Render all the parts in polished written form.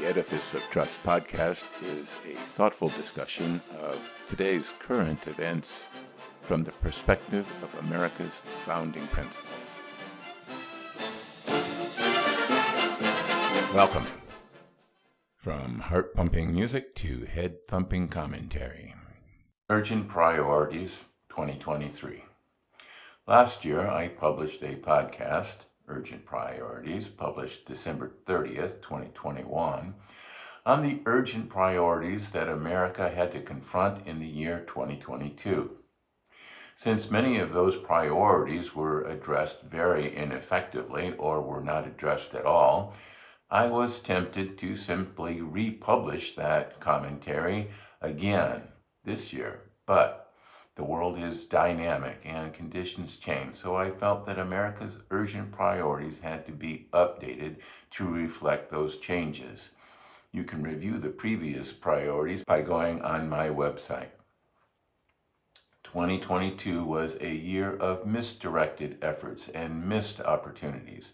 Edifice of Trust podcast is a thoughtful discussion of today's current events from the perspective of America's founding principles. Welcome. From heart-pumping music to head-thumping commentary. Urgent Priorities 2023. Last year, I published a podcast, Urgent Priorities, published December 30th, 2021, on the urgent priorities that America had to confront in the year 2022. Since many of those priorities were addressed very ineffectively or were not addressed at all, I was tempted to simply republish that commentary again this year. But the world is dynamic and conditions change, so I felt that America's urgent priorities had to be updated to reflect those changes. You can review the previous priorities by going on my website. 2022 was a year of misdirected efforts and missed opportunities.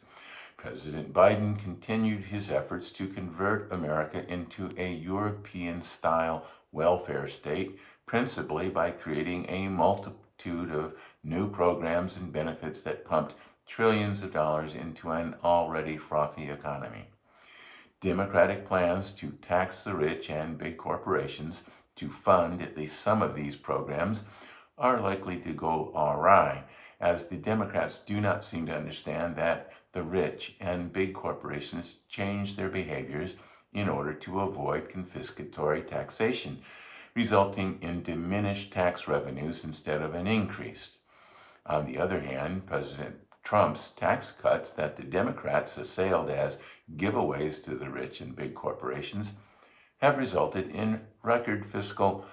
President Biden continued his efforts to convert America into a European-style welfare state, principally by creating a multitude of new programs and benefits that pumped trillions of dollars into an already frothy economy. Democratic plans to tax the rich and big corporations to fund at least some of these programs are likely to go awry, as the Democrats do not seem to understand that the rich and big corporations change their behaviors in order to avoid confiscatory taxation, resulting in diminished tax revenues instead of an increase. On the other hand, President Trump's tax cuts that the Democrats assailed as giveaways to the rich and big corporations have resulted in record fiscal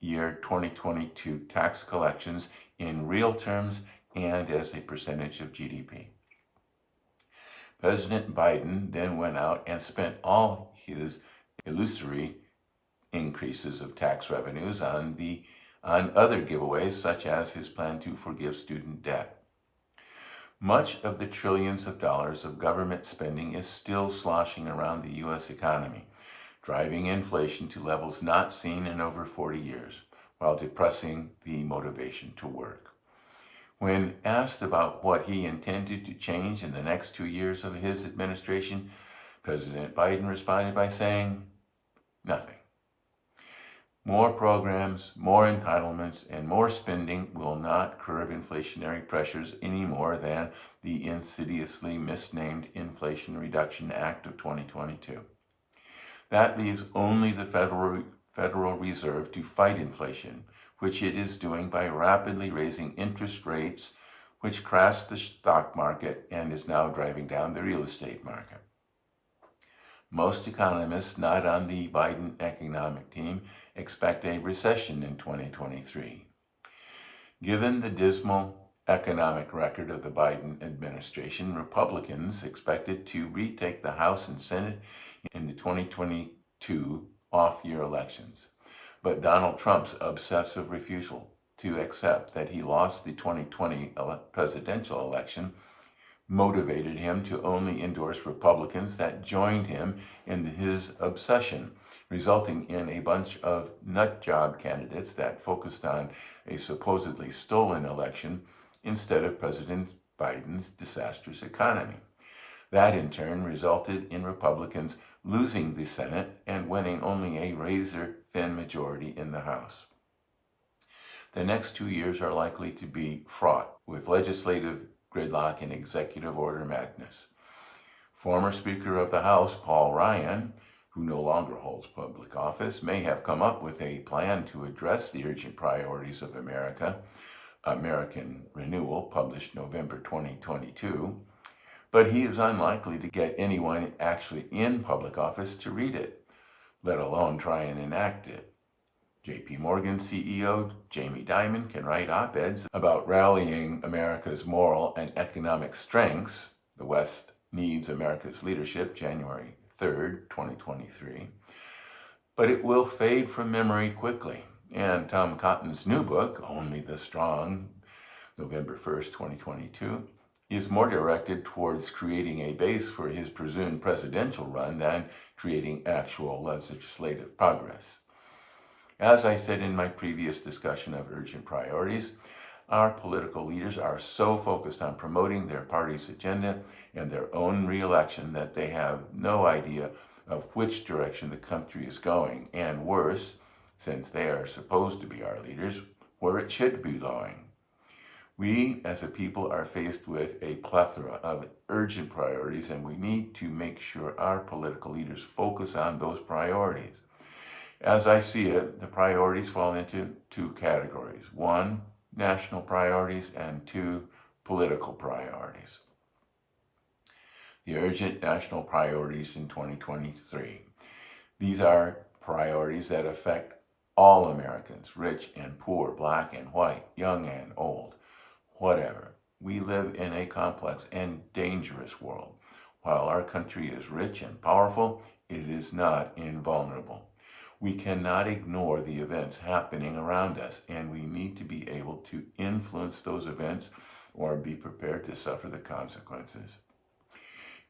year 2022 tax collections in real terms and as a percentage of GDP. President Biden then went out and spent all his illusory increases of tax revenues on other giveaways, such as his plan to forgive student debt. Much of the trillions of dollars of government spending is still sloshing around the U.S. economy, driving inflation to levels not seen in over 40 years, while depressing the motivation to work. When asked about what he intended to change in the next 2 years of his administration, President Biden responded by saying, nothing. More programs, more entitlements, and more spending will not curb inflationary pressures any more than the insidiously misnamed Inflation Reduction Act of 2022. That leaves only the Federal Reserve to fight inflation, which it is doing by rapidly raising interest rates, which crashed the stock market and is now driving down the real estate market. Most economists not on the Biden economic team expect a recession in 2023. Given the dismal economic record of the Biden administration, Republicans expected to retake the House and Senate in the 2022 off-year elections. But Donald Trump's obsessive refusal to accept that he lost the 2020 presidential election motivated him to only endorse Republicans that joined him in his obsession, resulting in a bunch of nutjob candidates that focused on a supposedly stolen election instead of President Biden's disastrous economy. That in turn resulted in Republicans losing the Senate and winning only a razor-thin majority in the House. The next 2 years are likely to be fraught with legislative gridlock and executive order madness. Former Speaker of the House, Paul Ryan, who no longer holds public office, may have come up with a plan to address the urgent priorities of America, American Renewal, published November 2022, but he is unlikely to get anyone actually in public office to read it, let alone try and enact it. J.P. Morgan CEO Jamie Dimon can write op-eds about rallying America's moral and economic strengths. The West needs America's leadership, January 3rd, 2023. But it will fade from memory quickly. And Tom Cotton's new book, Only the Strong, November 1st, 2022, is more directed towards creating a base for his presumed presidential run than creating actual legislative progress. As I said in my previous discussion of urgent priorities, our political leaders are so focused on promoting their party's agenda and their own re-election that they have no idea of which direction the country is going, and worse, since they are supposed to be our leaders, where it should be going. We as a people are faced with a plethora of urgent priorities, and we need to make sure our political leaders focus on those priorities. As I see it, the priorities fall into two categories. One, national priorities, and two, political priorities. The urgent national priorities in 2023. These are priorities that affect all Americans, rich and poor, black and white, young and old, whatever. We live in a complex and dangerous world. While our country is rich and powerful, it is not invulnerable. We cannot ignore the events happening around us, and we need to be able to influence those events or be prepared to suffer the consequences.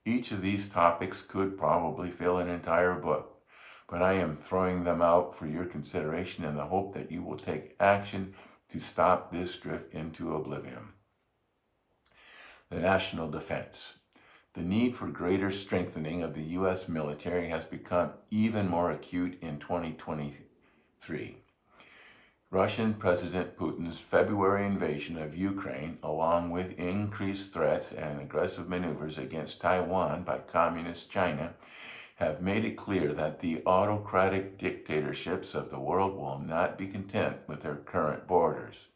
Each of these topics could probably fill an entire book, but I am throwing them out for your consideration in the hope that you will take action to stop this drift into oblivion. The national defense. The need for greater strengthening of the U.S. military has become even more acute in 2023. Russian President Putin's February invasion of Ukraine, along with increased threats and aggressive maneuvers against Taiwan by Communist China, have made it clear that the autocratic dictatorships of the world will not be content with their current borders.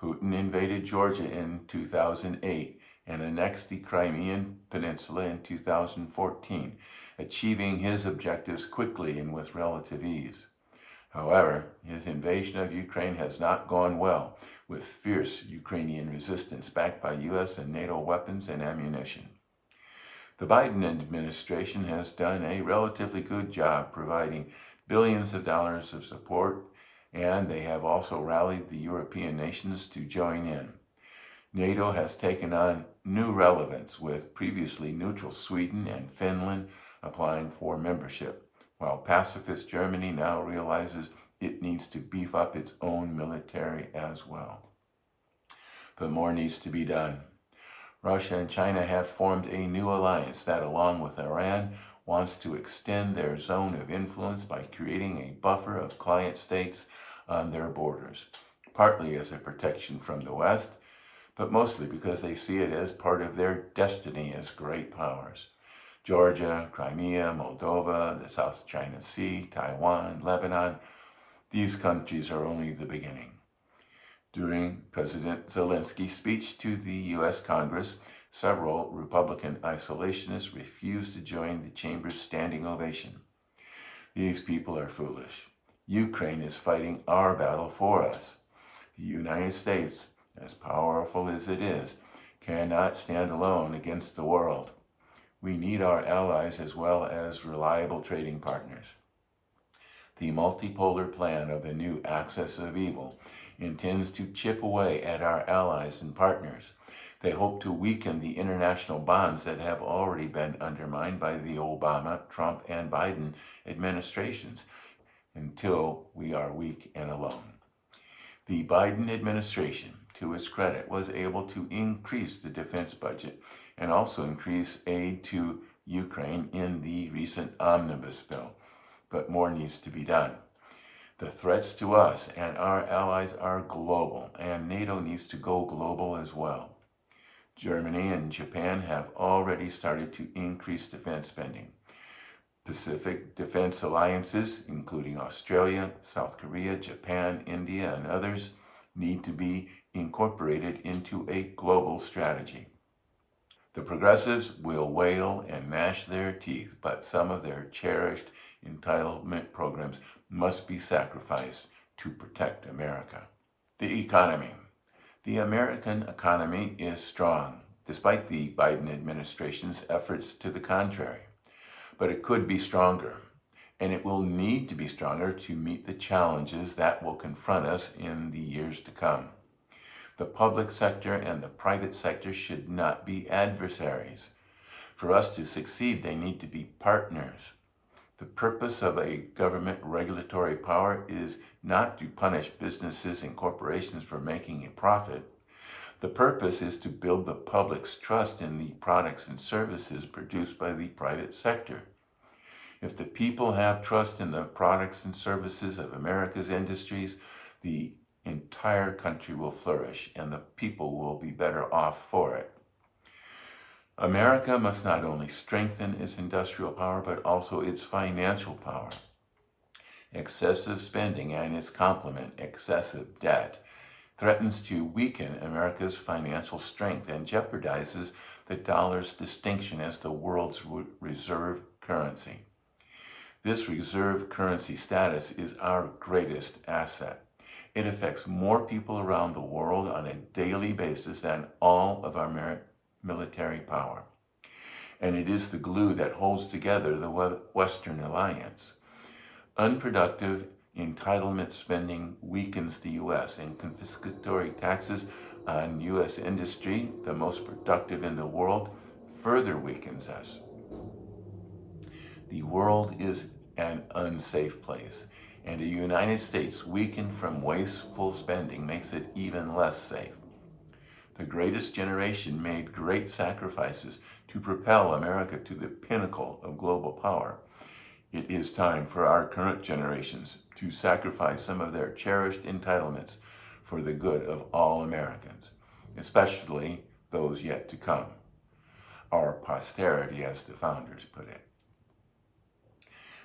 Putin invaded Georgia in 2008 and annexed the Crimean Peninsula in 2014, achieving his objectives quickly and with relative ease. However, his invasion of Ukraine has not gone well, with fierce Ukrainian resistance backed by U.S. and NATO weapons and ammunition. The Biden administration has done a relatively good job providing billions of dollars of support, and they have also rallied the European nations to join in. NATO has taken on new relevance, with previously neutral Sweden and Finland applying for membership, while pacifist Germany now realizes it needs to beef up its own military as well. But more needs to be done. Russia and China have formed a new alliance that, along with Iran, wants to extend their zone of influence by creating a buffer of client states on their borders, partly as a protection from the West, but mostly because they see it as part of their destiny as great powers. Georgia, Crimea, Moldova, the South China Sea, Taiwan, Lebanon, these countries are only the beginning. During President Zelensky's speech to the U.S. Congress, several Republican isolationists refused to join the chamber's standing ovation. These people are foolish. Ukraine is fighting our battle for us. The United States, as powerful as it is, cannot stand alone against the world. We need our allies as well as reliable trading partners. The multipolar plan of the new axis of evil intends to chip away at our allies and partners. They hope to weaken the international bonds that have already been undermined by the Obama, Trump, and Biden administrations until we are weak and alone. The Biden administration, to its credit, was able to increase the defense budget and also increase aid to Ukraine in the recent omnibus bill. But more needs to be done. The threats to us and our allies are global, and NATO needs to go global as well. Germany and Japan have already started to increase defense spending. Pacific defense alliances, including Australia, South Korea, Japan, India, and others, need to be incorporated into a global strategy. The progressives will wail and gnash their teeth, but some of their cherished entitlement programs must be sacrificed to protect America. The economy. The American economy is strong, despite the Biden administration's efforts to the contrary. But it could be stronger, and it will need to be stronger to meet the challenges that will confront us in the years to come. The public sector and the private sector should not be adversaries. For us to succeed, they need to be partners. The purpose of a government regulatory power is not to punish businesses and corporations for making a profit. The purpose is to build the public's trust in the products and services produced by the private sector. If the people have trust in the products and services of America's industries, the entire country will flourish and the people will be better off for it. America must not only strengthen its industrial power, but also its financial power. Excessive spending and its complement, excessive debt, threatens to weaken America's financial strength and jeopardizes the dollar's distinction as the world's reserve currency. This reserve currency status is our greatest asset. It affects more people around the world on a daily basis than all of our military power. And it is the glue that holds together the Western alliance. Unproductive entitlement spending weakens the U.S., and confiscatory taxes on U.S. industry, the most productive in the world, further weakens us. The world is an unsafe place, and a United States weakened from wasteful spending makes it even less safe. The greatest generation made great sacrifices to propel America to the pinnacle of global power. It is time for our current generations to sacrifice some of their cherished entitlements for the good of all Americans, especially those yet to come. Our posterity, as the founders put it.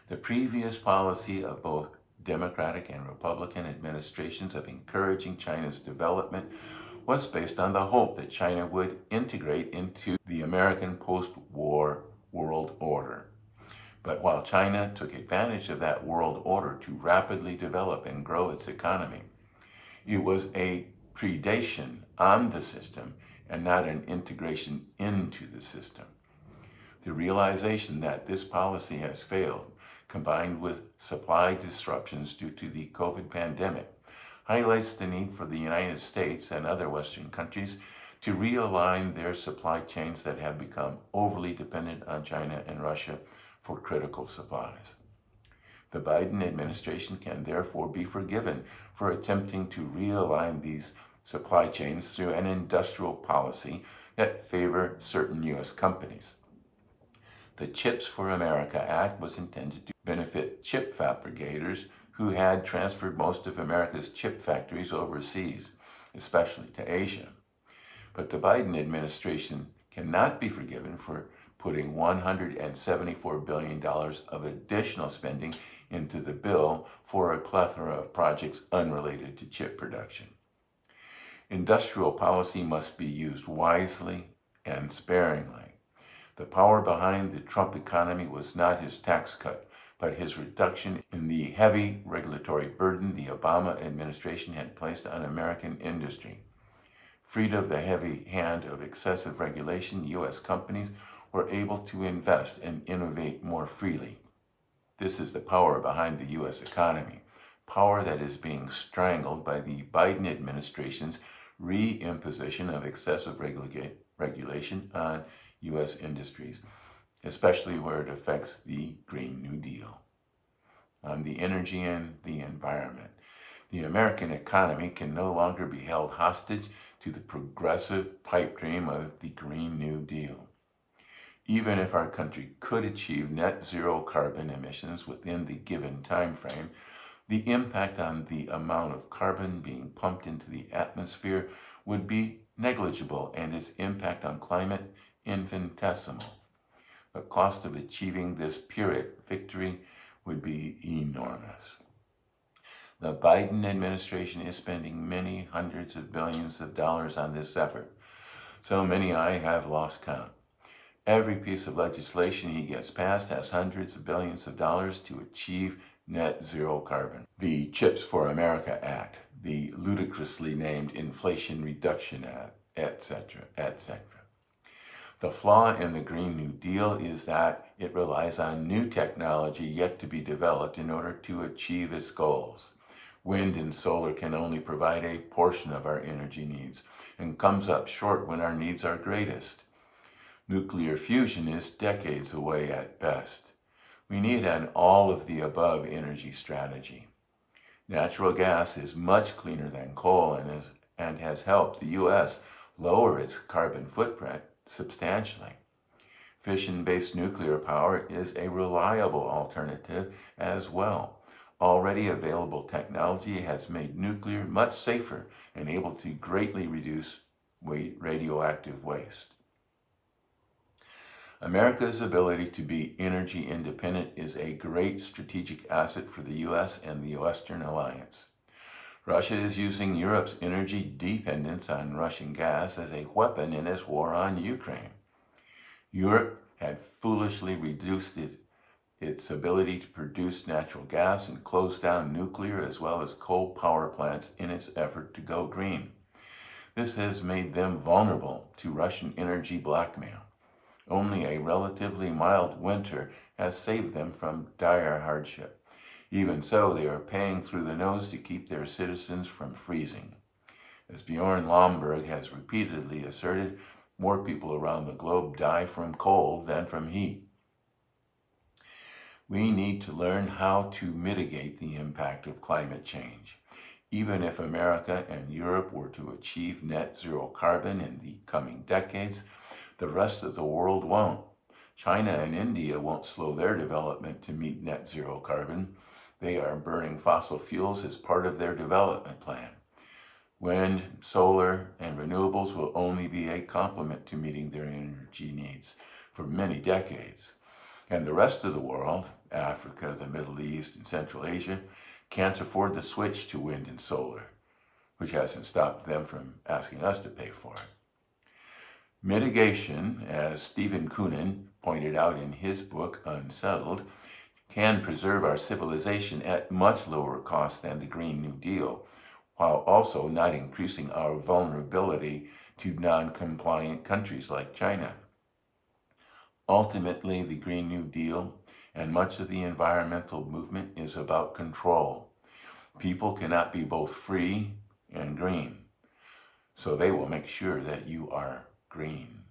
The previous policy of both Democratic and Republican administrations of encouraging China's development was based on the hope that China would integrate into the American post-war world order. But while China took advantage of that world order to rapidly develop and grow its economy, it was a predation on the system and not an integration into the system. The realization that this policy has failed, combined with supply disruptions due to the COVID pandemic, highlights the need for the United States and other Western countries to realign their supply chains that have become overly dependent on China and Russia for critical supplies. The Biden administration can therefore be forgiven for attempting to realign these supply chains through an industrial policy that favor certain U.S. companies. The Chips for America Act was intended to benefit chip fabricators who had transferred most of America's chip factories overseas, especially to Asia. But the Biden administration cannot be forgiven for putting $174 billion of additional spending into the bill for a plethora of projects unrelated to chip production. Industrial policy must be used wisely and sparingly. The power behind the Trump economy was not his tax cut, but his reduction in the heavy regulatory burden the Obama administration had placed on American industry. Freed of the heavy hand of excessive regulation, U.S. companies were able to invest and innovate more freely. This is the power behind the U.S. economy, power that is being strangled by the Biden administration's reimposition of excessive regulation on U.S. industries, especially where it affects the Green New Deal. On the energy and the environment, the American economy can no longer be held hostage to the progressive pipe dream of the Green New Deal. Even if our country could achieve net zero carbon emissions within the given time frame, the impact on the amount of carbon being pumped into the atmosphere would be negligible and its impact on climate infinitesimal. The cost of achieving this Pyrrhic victory would be enormous. The Biden administration is spending many hundreds of billions of dollars on this effort, so many I have lost count. Every piece of legislation he gets passed has hundreds of billions of dollars to achieve net zero carbon. The Chips for America Act, the ludicrously named Inflation Reduction Act, etc., etc. The flaw in the Green New Deal is that it relies on new technology yet to be developed in order to achieve its goals. Wind and solar can only provide a portion of our energy needs and comes up short when our needs are greatest. Nuclear fusion is decades away at best. We need an all-of-the-above energy strategy. Natural gas is much cleaner than coal and has helped the U.S. lower its carbon footprint substantially. Fission-based nuclear power is a reliable alternative as well. Already available technology has made nuclear much safer and able to greatly reduce radioactive waste. America's ability to be energy independent is a great strategic asset for the U.S. and the Western alliance. Russia is using Europe's energy dependence on Russian gas as a weapon in its war on Ukraine. Europe had foolishly reduced its ability to produce natural gas and closed down nuclear as well as coal power plants in its effort to go green. This has made them vulnerable to Russian energy blackmail. Only a relatively mild winter has saved them from dire hardship. Even so, they are paying through the nose to keep their citizens from freezing. As Bjorn Lomborg has repeatedly asserted, more people around the globe die from cold than from heat. We need to learn how to mitigate the impact of climate change. Even if America and Europe were to achieve net zero carbon in the coming decades, the rest of the world won't. China and India won't slow their development to meet net zero carbon. They are burning fossil fuels as part of their development plan. Wind, solar, and renewables will only be a complement to meeting their energy needs for many decades. And the rest of the world, Africa, the Middle East, and Central Asia, can't afford the switch to wind and solar, which hasn't stopped them from asking us to pay for it. Mitigation, as Stephen Koonin pointed out in his book, Unsettled, can preserve our civilization at much lower cost than the Green New Deal, while also not increasing our vulnerability to non-compliant countries like China. Ultimately, the Green New Deal and much of the environmental movement is about control. People cannot be both free and green, so they will make sure that you are green.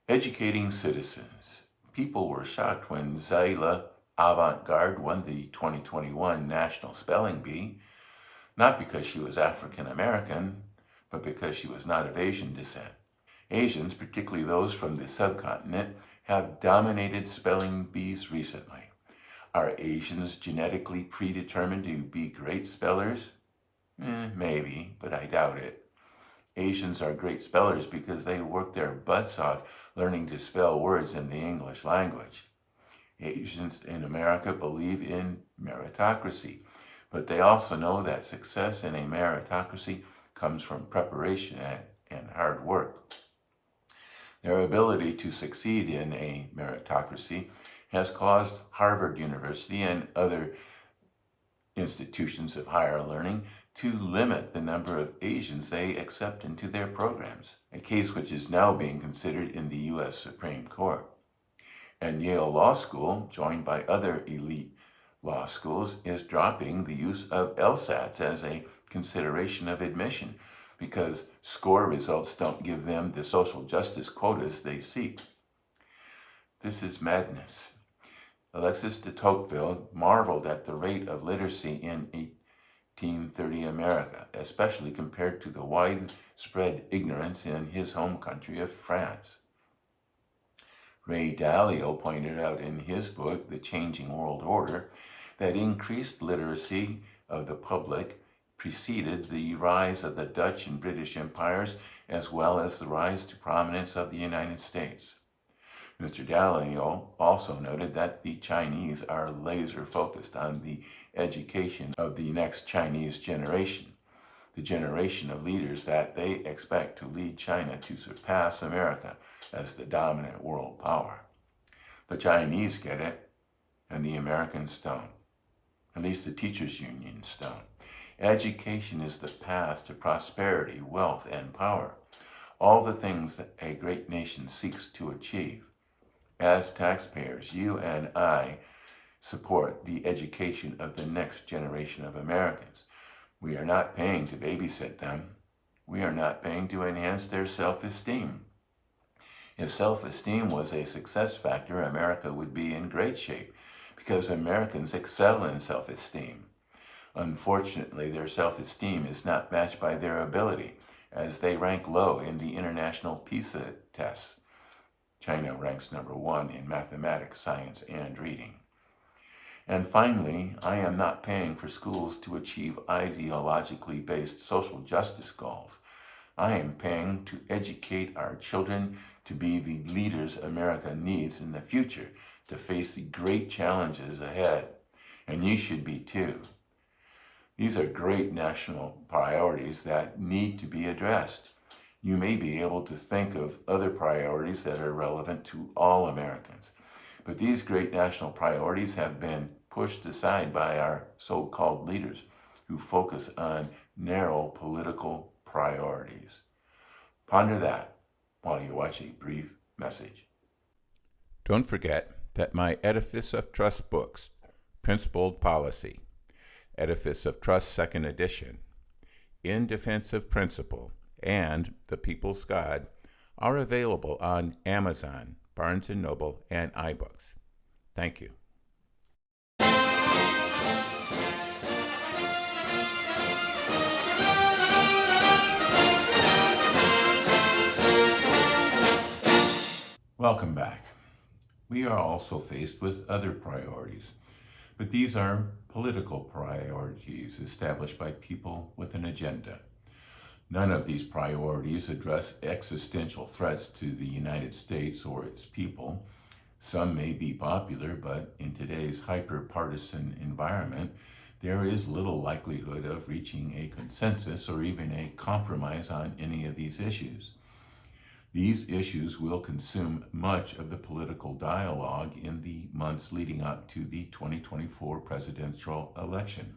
Educating citizens. People were shocked when Zayla Avant-Garde won the 2021 National Spelling Bee, not because she was African American, but because she was not of Asian descent. Asians, particularly those from the subcontinent, have dominated spelling bees recently. Are Asians genetically predetermined to be great spellers? Maybe, but I doubt it. Asians are great spellers because they work their butts off learning to spell words in the English language. Asians in America believe in meritocracy, but they also know that success in a meritocracy comes from preparation and hard work. Their ability to succeed in a meritocracy has caused Harvard University and other institutions of higher learning to limit the number of Asians they accept into their programs, a case which is now being considered in the U.S. Supreme Court. And Yale Law School, joined by other elite law schools, is dropping the use of LSATs as a consideration of admission because score results don't give them the social justice quotas they seek. This is madness. Alexis de Tocqueville marveled at the rate of literacy in 1830 America, especially compared to the widespread ignorance in his home country of France. Ray Dalio pointed out in his book, The Changing World Order, that increased literacy of the public preceded the rise of the Dutch and British empires, as well as the rise to prominence of the United States. Mr. Dalio also noted that the Chinese are laser focused on the education of the next Chinese generation, the generation of leaders that they expect to lead China to surpass America as the dominant world power. The Chinese get it, and the Americans don't. At least the teachers' unions don't. Education is the path to prosperity, wealth, and power, all the things that a great nation seeks to achieve. As taxpayers, you and I support the education of the next generation of Americans. We are not paying to babysit them. We are not paying to enhance their self-esteem. If self-esteem was a success factor, America would be in great shape because Americans excel in self-esteem. Unfortunately, their self-esteem is not matched by their ability, as they rank low in the international PISA tests. China ranks number 1 in mathematics, science, and reading. And finally, I am not paying for schools to achieve ideologically based social justice goals. I am paying to educate our children to be the leaders America needs in the future to face the great challenges ahead. And you should be too. These are great national priorities that need to be addressed. You may be able to think of other priorities that are relevant to all Americans, but these great national priorities have been pushed aside by our so-called leaders who focus on narrow political priorities. Ponder that while you watch a brief message. Don't forget that my Edifice of Trust books, Principled Policy, Edifice of Trust 2nd edition, In Defense of Principle, and The People's God are available on Amazon, Barnes & Noble, and iBooks. Thank you. Welcome back. We are also faced with other priorities, but these are political priorities established by people with an agenda. None of these priorities address existential threats to the United States or its people. Some may be popular, but in today's hyper-partisan environment, there is little likelihood of reaching a consensus or even a compromise on any of these issues. These issues will consume much of the political dialogue in the months leading up to the 2024 presidential election.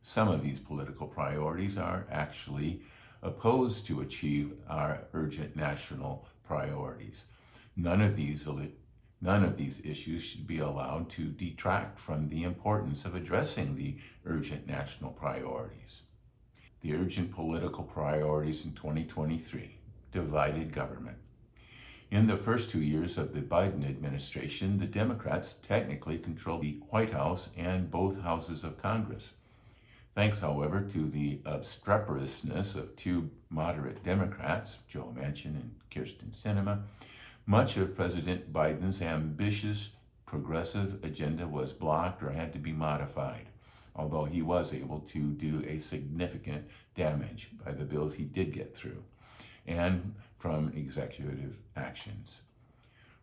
Some of these political priorities are actually opposed to achieve our urgent national priorities. None of these issues should be allowed to detract from the importance of addressing the urgent national priorities. The urgent political priorities in 2023, divided government. In the first 2 years of the Biden administration, the Democrats technically controlled the White House and both houses of Congress. Thanks, however, to the obstreperousness of 2 moderate Democrats, Joe Manchin and Kyrsten Sinema, much of President Biden's ambitious progressive agenda was blocked or had to be modified, although he was able to do a significant damage by the bills he did get through, and from executive actions.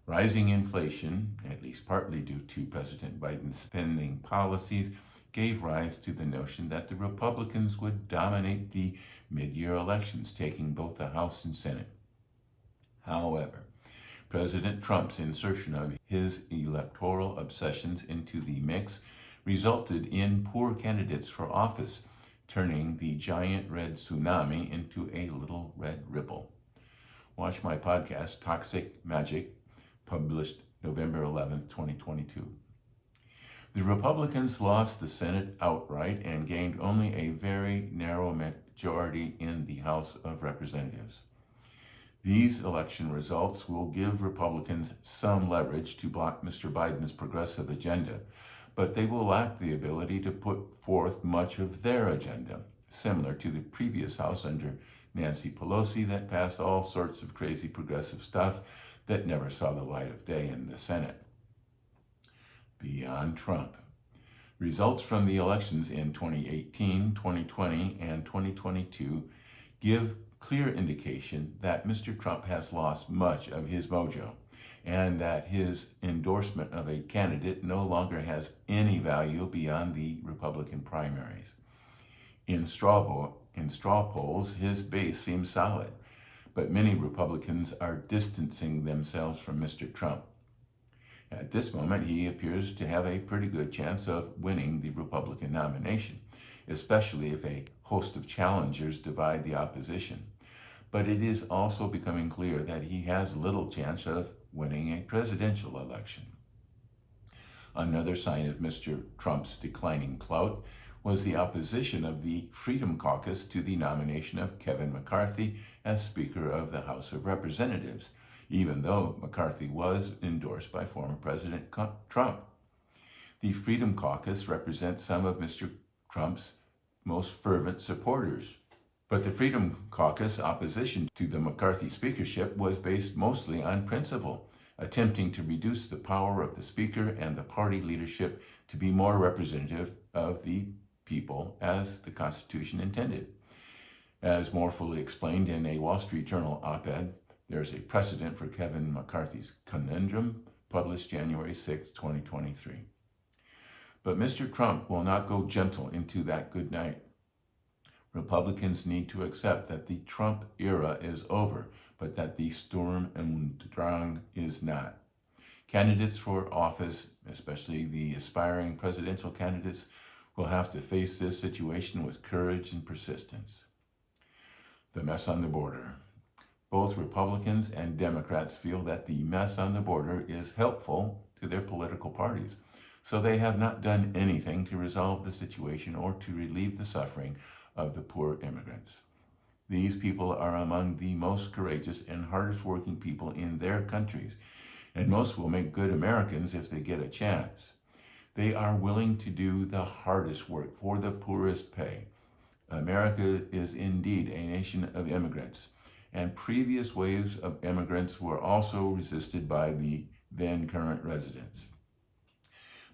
Rising inflation, at least partly due to President Biden's spending policies, gave rise to the notion that the Republicans would dominate the mid-year elections, taking both the House and Senate. However, President Trump's insertion of his electoral obsessions into the mix resulted in poor candidates for office, turning the giant red tsunami into a little red ripple. Watch my podcast, Toxic Magic, published November 11th, 2022. The Republicans lost the Senate outright and gained only a very narrow majority in the House of Representatives. These election results will give Republicans some leverage to block Mr. Biden's progressive agenda, but they will lack the ability to put forth much of their agenda, similar to the previous House under Nancy Pelosi that passed all sorts of crazy progressive stuff that never saw the light of day in the Senate. Beyond Trump. Results from the elections in 2018, 2020, and 2022 give clear indication that Mr. Trump has lost much of his mojo and that his endorsement of a candidate no longer has any value beyond the Republican primaries. In straw polls, his base seems solid, but many Republicans are distancing themselves from Mr. Trump. At this moment, he appears to have a pretty good chance of winning the Republican nomination, especially if a host of challengers divide the opposition. But it is also becoming clear that he has little chance of winning a presidential election. Another sign of Mr. Trump's declining clout was the opposition of the Freedom Caucus to the nomination of Kevin McCarthy as Speaker of the House of Representatives, even though McCarthy was endorsed by former President Trump. The Freedom Caucus represents some of Mr. Trump's most fervent supporters. But the Freedom Caucus opposition to the McCarthy speakership was based mostly on principle, attempting to reduce the power of the Speaker and the party leadership to be more representative of the people as the Constitution intended. As more fully explained in a Wall Street Journal op-ed, there is a precedent for Kevin McCarthy's conundrum, published January 6, 2023. But Mr. Trump will not go gentle into that good night. Republicans need to accept that the Trump era is over, but that the Sturm und Drang is not. Candidates for office, especially the aspiring presidential candidates, will have to face this situation with courage and persistence. The mess on the border. Both Republicans and Democrats feel that the mess on the border is helpful to their political parties, so they have not done anything to resolve the situation or to relieve the suffering of the poor immigrants. These people are among the most courageous and hardest working people in their countries, and most will make good Americans if they get a chance. They are willing to do the hardest work for the poorest pay. America is indeed a nation of immigrants, and previous waves of immigrants were also resisted by the then current residents.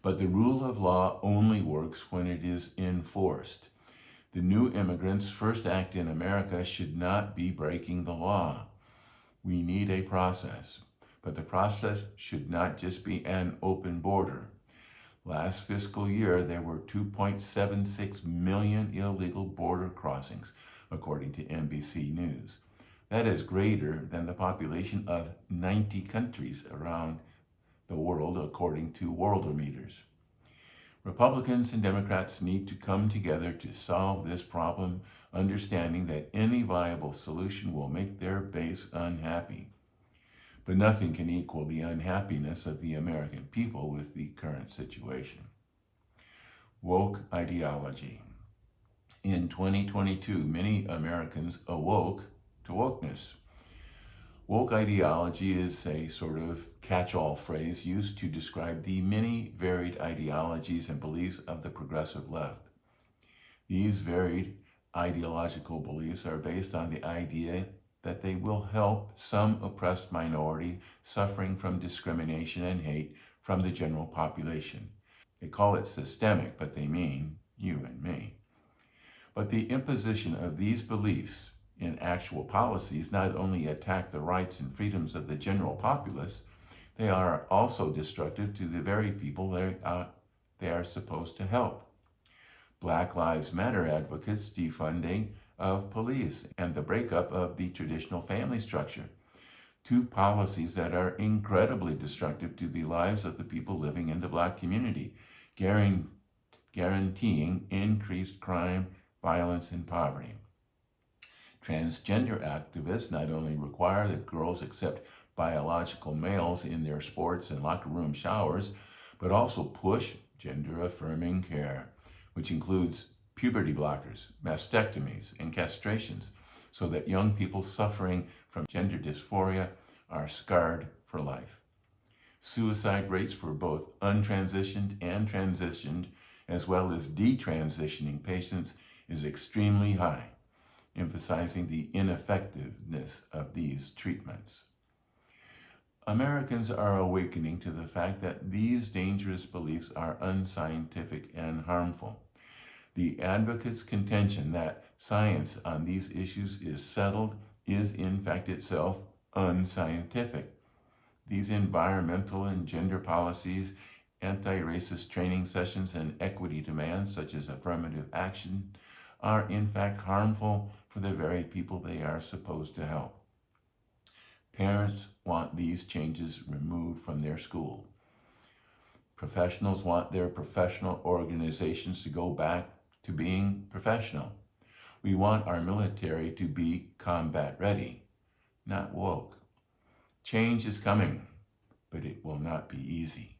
But the rule of law only works when it is enforced. The new immigrants' first act in America should not be breaking the law. We need a process, but the process should not just be an open border. Last fiscal year, there were 2.76 million illegal border crossings, according to NBC News. That is greater than the population of 90 countries around the world, according to Worldometers. Republicans and Democrats need to come together to solve this problem, understanding that any viable solution will make their base unhappy. But nothing can equal the unhappiness of the American people with the current situation. Woke ideology. In 2022, many Americans awoke to wokeness. Woke ideology is a sort of catch-all phrase used to describe the many varied ideologies and beliefs of the progressive left. These varied ideological beliefs are based on the idea that they will help some oppressed minority suffering from discrimination and hate from the general population. They call it systemic, but they mean you and me. But the imposition of these beliefs in actual policies not only attack the rights and freedoms of the general populace, they are also destructive to the very people they are supposed to help. Black Lives Matter advocates defunding of police and the breakup of the traditional family structure, two policies that are incredibly destructive to the lives of the people living in the Black community, guaranteeing increased crime, violence, and poverty. Transgender activists not only require that girls accept biological males in their sports and locker room showers, but also push gender-affirming care, which includes puberty blockers, mastectomies, and castrations, so that young people suffering from gender dysphoria are scarred for life. Suicide rates for both untransitioned and transitioned, as well as detransitioning patients, is extremely high, emphasizing the ineffectiveness of these treatments. Americans are awakening to the fact that these dangerous beliefs are unscientific and harmful. The advocates' contention that science on these issues is settled is in fact itself unscientific. These environmental and gender policies, anti-racist training sessions, and equity demands such as affirmative action are in fact harmful for the very people they are supposed to help. Parents want these changes removed from their school. Professionals want their professional organizations to go back to being professional. We want our military to be combat ready, not woke. Change is coming, but it will not be easy.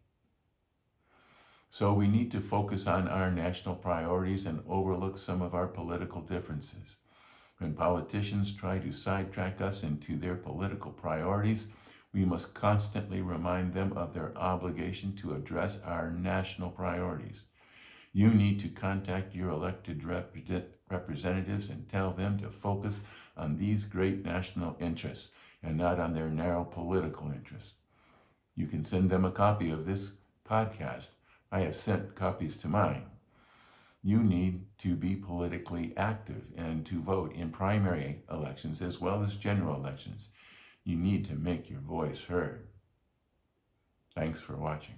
So we need to focus on our national priorities and overlook some of our political differences. When politicians try to sidetrack us into their political priorities, we must constantly remind them of their obligation to address our national priorities. You need to contact your elected representatives and tell them to focus on these great national interests and not on their narrow political interests. You can send them a copy of this podcast. I have sent copies to mine. You need to be politically active and to vote in primary elections as well as general elections. You need to make your voice heard. Thanks for watching.